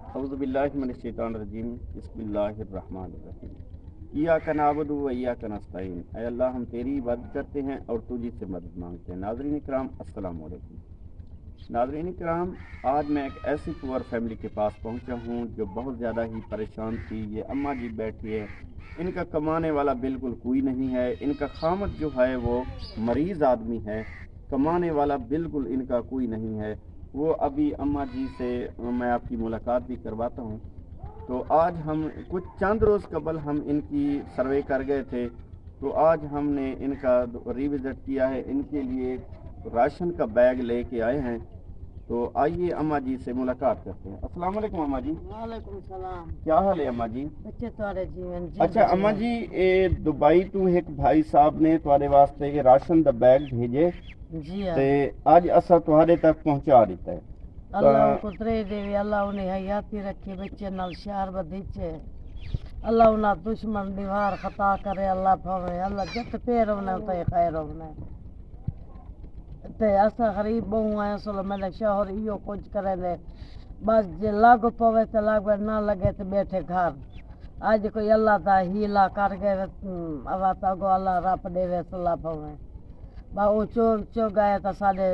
اعوذ باللہ من الشیطان الرجیم بسم اللہ الرحمن الرحیم ایاک نعبد و ایاک نستعین اے اللہ ہم تیری عبادت کرتے ہیں اور تجھی سے مدد مانگتے ہیں۔ ناظرین کرام السلام علیکم۔ ناظرین کرام آج میں ایک ایسی پور فیملی کے پاس پہنچا ہوں جو بہت زیادہ ہی پریشان تھی۔ یہ اماں جی بیٹھی ہے، ان کا کمانے والا بالکل کوئی نہیں ہے، ان کا خامد جو ہے وہ مریض آدمی ہے، کمانے والا بالکل ان کا کوئی نہیں ہے۔ وہ ابھی اماں جی سے میں آپ کی ملاقات بھی کرواتا ہوں۔ تو آج ہم کچھ چند روز قبل ہم ان کی سروے کر گئے تھے، تو آج ہم نے ان کا ریوزٹ کیا ہے، ان کے لیے راشن کا بیگ لے کے آئے ہیں۔ تو آئیے اماں جی سے ملاقات کرتے ہیں۔ السلام علیکم اماں جی۔ وعلیکم السلام۔ کیا حال ہے اماں جی؟ بچے تھوڑے جیون جی اچھا اماں جی، دبئی تو ایک بھائی صاحب نے تھوڑے واسطے یہ راشن دا بیگ بھیجے جی تے اج اسا تھوڑے تک پہنچا دیتا ہے۔ اللہ کو ترے دیوی، اللہ انہیں حیاتی رکھے، بچے نال شہر بدیچے، اللہ انہیں دشمن دیوار خطا کرے، اللہ پھوے، اللہ جت پیر ہونے تے خیر ہونے تے اسا غریب بہو ہیں، سلو میرے شوہر ایو کچھ کرے لے، بس جے لگ پوے تے لگ نہ لگے تے بیٹھے گھر۔ اج کوئی اللہ دا ہیلا کر گئے اوا تا گو اللہ رب دے وے صلاح پوے با او چو گئے تا ساڈے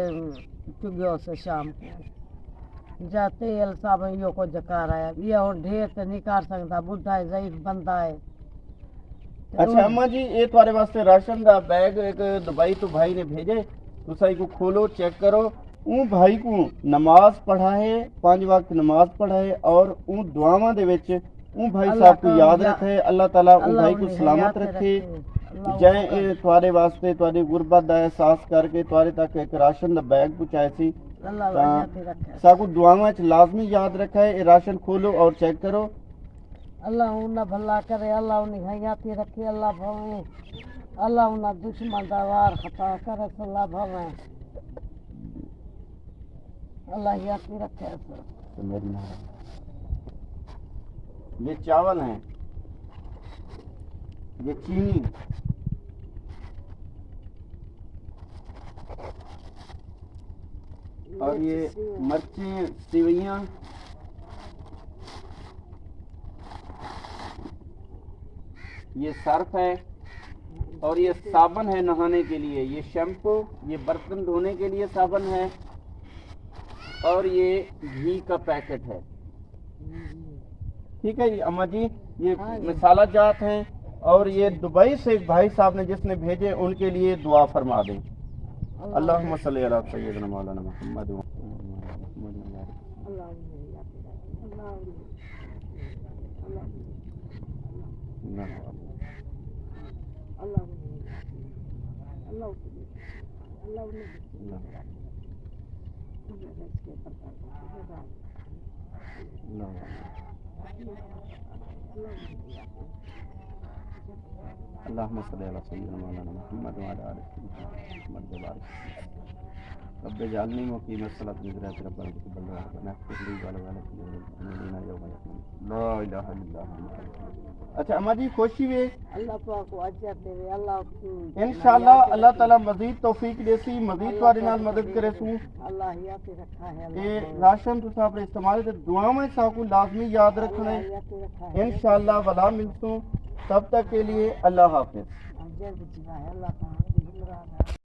چگیو سے شام کو جا تیل سب ایو کچھ کر آیا، یہ ہن ڈھیر تے نہیں کر سکتا، بڈھا ہے، ضعیف بندہ ہے۔ اچھا اماں جی، یہ تھوڑے واسطے راشن دا بیگ ایک دبئی تو بھائی نے بھیجے، تسا کو کھولو چیک کرو۔ اون بھائی کو نماز پڑھائے، 5 وقت نماز پڑھائے اور اون دعاواں دے وچ اون بھائی صاحب کو یاد رکھے، اللہ تعالیٰ اون بھائی کو سلامت رکھے۔ جائیں تھوڑے واسطے تھوڑی غربت دا احساس کر کے تھوڑے تک ایک راشن دا بیگ پہنچائے سی، ساکو دعاواں وچ لازمی یاد رکھا ہے۔ یہ راشن کھولو اور چیک کرو۔ اللہ انہیں بھلا کرے، اللہ انہیں حیاتی رکھے، اللہ بھویں، اللہ انہیں دشمن دا وار خطا کرے، اللہ بھویں، اللہ حیاتی رکھے۔ یہ چاول ہیں، یہ چینی، اور یہ مرچیں، سیویاں، یہ سرف ہے، اور یہ صابن ہے نہانے کے لیے، یہ شیمپو، یہ برتن دھونے کے لیے صابن ہے، اور یہ گھی کا پیکٹ ہے۔ ٹھیک ہے جی اماں جی، یہ مسالہ جات ہیں، اور یہ دبئی سے ایک بھائی صاحب نے جس نے بھیجے ان کے لیے دعا فرما دیں۔ اللہم صلی علی سیدنا مولانا محمد اللہم صلی علی سیدنا مولانا محمد وعلی آل محمد وبارک رب اجعلنی مقیم الصلاۃ وذریۃ رب تقبل دعاء ربنا اغفر لي ولوالدي وللمؤمنين يوم يقوم لا الہ الا اللہ۔ اچھا اماں جی، خوشی ہوئے، اللہ پاک کو اجر دے، اللہ انشاءاللہ اللہ تعالیٰ مزید توفیق دے سی، مزید تھوڑے نال مدد کرے سوں۔ اللہ حیاتی رکھا ہے، یہ راشن تو اپنے استعمال تے دعا میں کو لازمی یاد رکھنا ہے انشاءاللہ۔ ولا ملتوں، تب تک کے لیے اللہ حافظ۔ اللہ